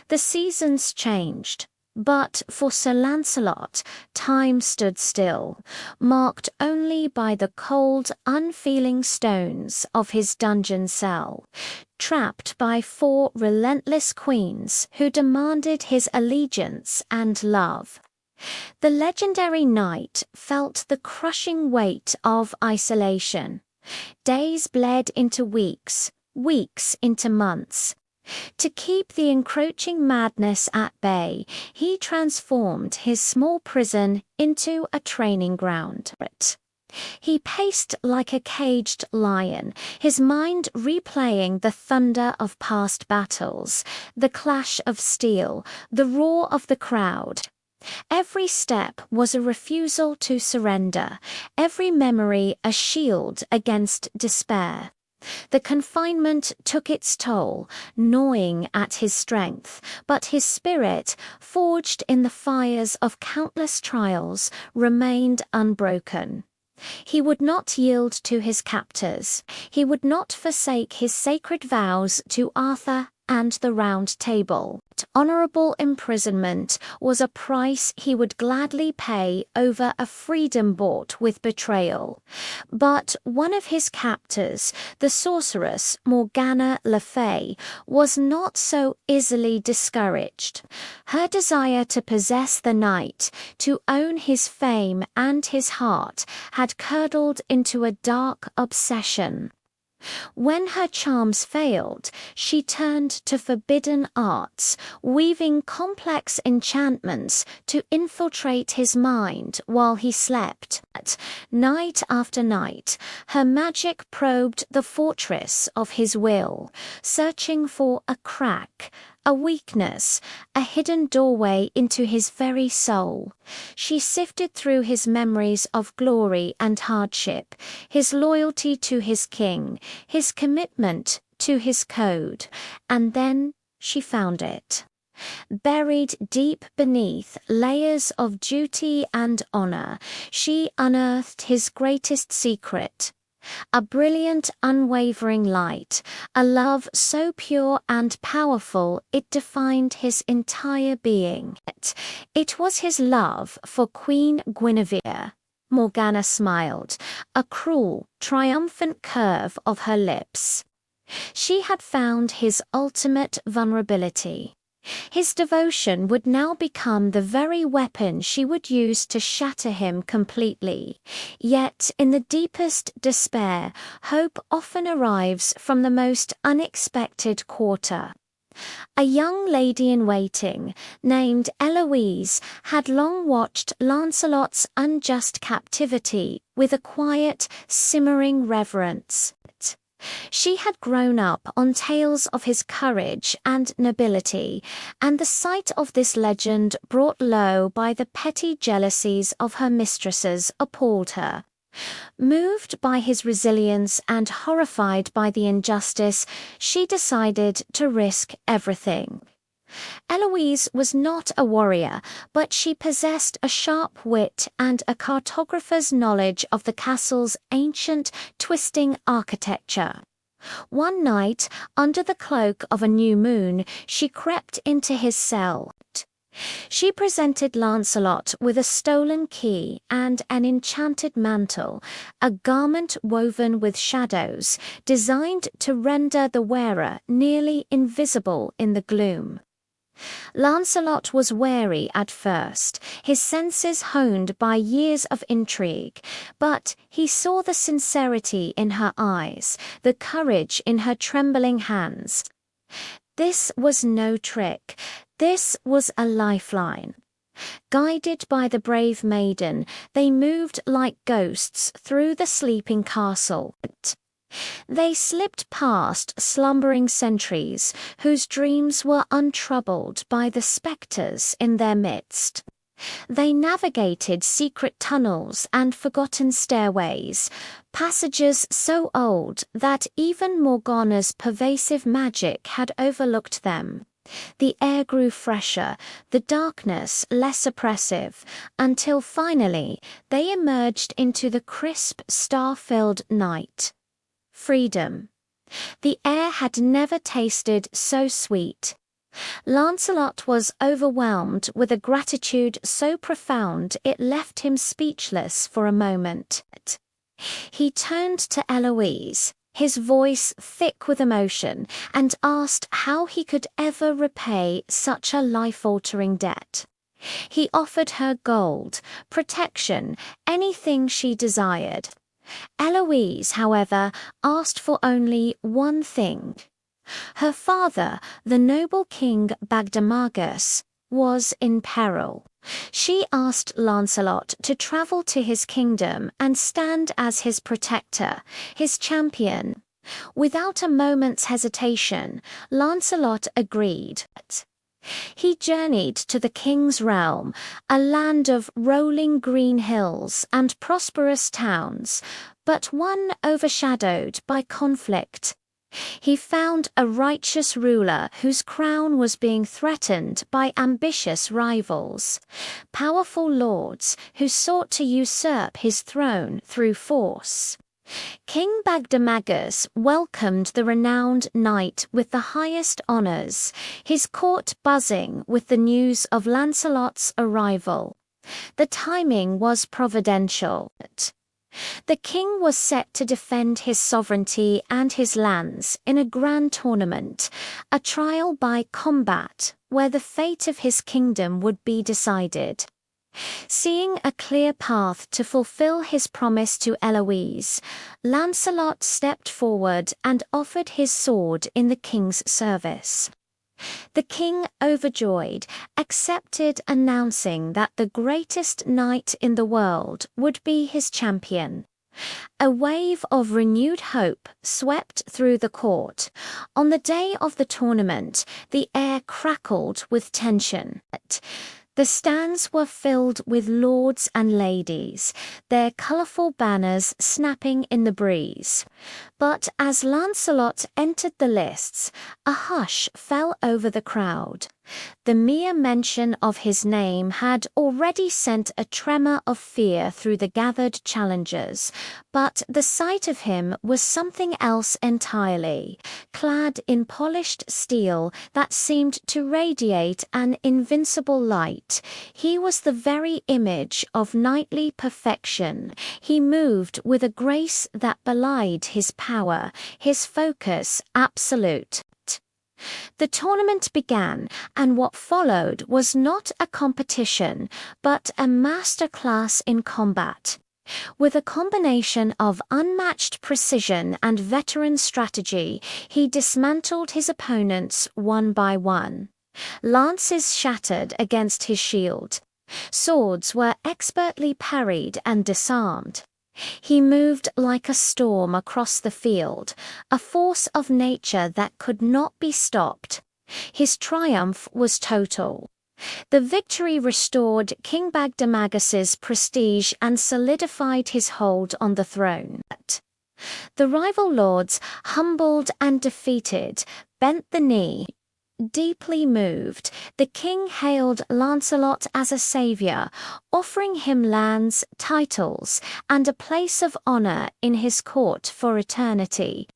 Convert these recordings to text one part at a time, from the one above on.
The seasons changed, but for Sir Lancelot, time stood still, marked only by the cold, unfeeling stones of his dungeon cell, trapped by 4 relentless queens who demanded his allegiance and love. The legendary knight felt the crushing weight of isolation. Days bled into weeks, weeks into months. To keep the encroaching madness at bay, he transformed his small prison into a training ground. He paced like a caged lion, his mind replaying the thunder of past battles, the clash of steel, the roar of the crowd. Every step was a refusal to surrender, every memory a shield against despair. The confinement took its toll, gnawing at his strength, but his spirit, forged in the fires of countless trials, remained unbroken. He would not yield to his captors. He would not forsake his sacred vows to Arthur and the Round Table. Honorable imprisonment was a price he would gladly pay over a freedom bought with betrayal. But one of his captors, the sorceress Morgana le Fay, was not so easily discouraged. Her desire to possess the knight, to own his fame and his heart, had curdled into a dark obsession. When her charms failed, she turned to forbidden arts, weaving complex enchantments to infiltrate his mind while he slept. Night after night, her magic probed the fortress of his will, searching for a crack, a weakness, a hidden doorway into his very soul. She sifted through his memories of glory and hardship, his loyalty to his king, his commitment to his code, and then she found it. Buried deep beneath layers of duty and honor, she unearthed his greatest secret. A brilliant, unwavering light, a love so pure and powerful it defined his entire being. It was his love for Queen Guinevere. Morgana smiled, a cruel, triumphant curve of her lips. She had found his ultimate vulnerability. His devotion would now become the very weapon she would use to shatter him completely. Yet, in the deepest despair, hope often arrives from the most unexpected quarter. A young lady-in-waiting, named Eloise, had long watched Lancelot's unjust captivity with a quiet, simmering reverence. She had grown up on tales of his courage and nobility, and the sight of this legend brought low by the petty jealousies of her mistresses appalled her. Moved by his resilience and horrified by the injustice, she decided to risk everything. Eloise was not a warrior, but she possessed a sharp wit and a cartographer's knowledge of the castle's ancient, twisting architecture. One night, under the cloak of a new moon, she crept into his cell. She presented Lancelot with a stolen key and an enchanted mantle, a garment woven with shadows, designed to render the wearer nearly invisible in the gloom. Lancelot was wary at first, his senses honed by years of intrigue, but he saw the sincerity in her eyes, the courage in her trembling hands. This was no trick, this was a lifeline. Guided by the brave maiden, they moved like ghosts through the sleeping castle. They slipped past slumbering sentries, whose dreams were untroubled by the spectres in their midst. They navigated secret tunnels and forgotten stairways, passages so old that even Morgana's pervasive magic had overlooked them. The air grew fresher, the darkness less oppressive, until finally they emerged into the crisp, star-filled night. Freedom. The air had never tasted so sweet. Lancelot was overwhelmed with a gratitude so profound it left him speechless for a moment. He turned to Eloise, his voice thick with emotion, and asked how he could ever repay such a life-altering debt. He offered her gold, protection, anything she desired. Eloise, however, asked for only one thing. Her father, the noble King Bagdemagus, was in peril. She asked Lancelot to travel to his kingdom and stand as his protector, his champion. Without a moment's hesitation, Lancelot agreed. He journeyed to the king's realm, a land of rolling green hills and prosperous towns, but one overshadowed by conflict. He found a righteous ruler whose crown was being threatened by ambitious rivals, powerful lords who sought to usurp his throne through force. King Bagdemagus welcomed the renowned knight with the highest honors, his court buzzing with the news of Lancelot's arrival. The timing was providential. The king was set to defend his sovereignty and his lands in a grand tournament, a trial by combat, where the fate of his kingdom would be decided. Seeing a clear path to fulfill his promise to Eloise, Lancelot stepped forward and offered his sword in the king's service. The king, overjoyed, accepted, announcing that the greatest knight in the world would be his champion. A wave of renewed hope swept through the court. On the day of the tournament, the air crackled with tension. The stands were filled with lords and ladies, their colourful banners snapping in the breeze. But as Lancelot entered the lists, a hush fell over the crowd. The mere mention of his name had already sent a tremor of fear through the gathered challengers, but the sight of him was something else entirely. Clad in polished steel that seemed to radiate an invincible light, he was the very image of knightly perfection. He moved with a grace that belied his power, his focus absolute. The tournament began, and what followed was not a competition, but a masterclass in combat. With a combination of unmatched precision and veteran strategy, he dismantled his opponents one by one. Lances shattered against his shield. Swords were expertly parried and disarmed. He moved like a storm across the field, a force of nature that could not be stopped. His triumph was total. The victory restored King Bagdemagus's prestige and solidified his hold on the throne. The rival lords, humbled and defeated, bent the knee. Deeply moved, the king hailed Lancelot as a savior, offering him lands, titles, and a place of honor in his court for eternity.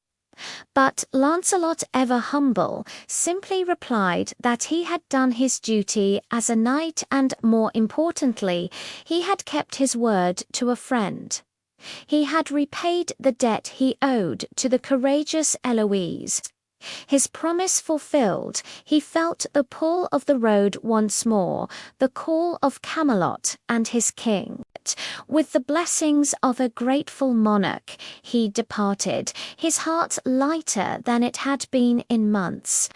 But Lancelot, ever humble, simply replied that he had done his duty as a knight and, more importantly, he had kept his word to a friend. He had repaid the debt he owed to the courageous Eloise. His promise fulfilled, he felt the pull of the road once more, the call of Camelot and his king. With the blessings of a grateful monarch, he departed, his heart lighter than it had been in months.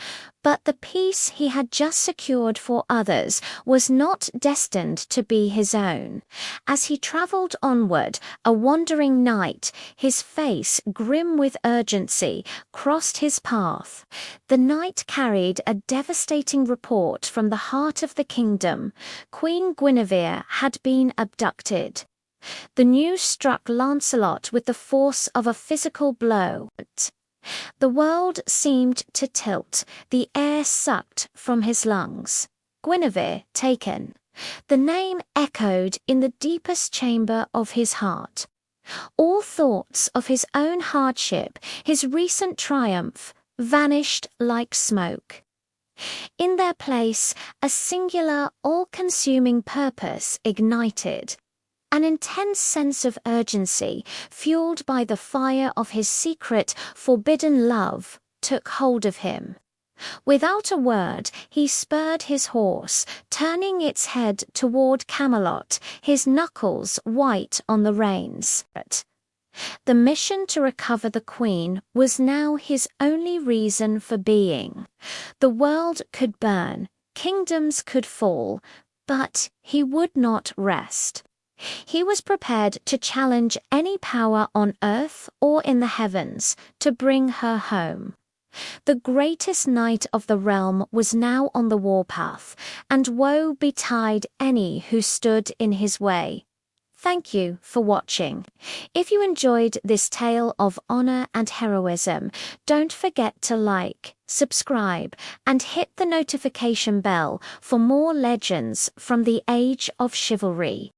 But the peace he had just secured for others was not destined to be his own. As he travelled onward, a wandering knight, his face grim with urgency, crossed his path. The knight carried a devastating report from the heart of the kingdom. Queen Guinevere had been abducted. The news struck Lancelot with the force of a physical blow. The world seemed to tilt, the air sucked from his lungs. Guinevere taken. The name echoed in the deepest chamber of his heart. All thoughts of his own hardship, his recent triumph, vanished like smoke. In their place, a singular, all-consuming purpose ignited. An intense sense of urgency, fueled by the fire of his secret, forbidden love, took hold of him. Without a word, he spurred his horse, turning its head toward Camelot, his knuckles white on the reins. The mission to recover the queen was now his only reason for being. The world could burn, kingdoms could fall, but he would not rest. He was prepared to challenge any power on earth or in the heavens to bring her home. The greatest knight of the realm was now on the warpath, and woe betide any who stood in his way. Thank you for watching. If you enjoyed this tale of honor and heroism, don't forget to like, subscribe, and hit the notification bell for more legends from the Age of Chivalry.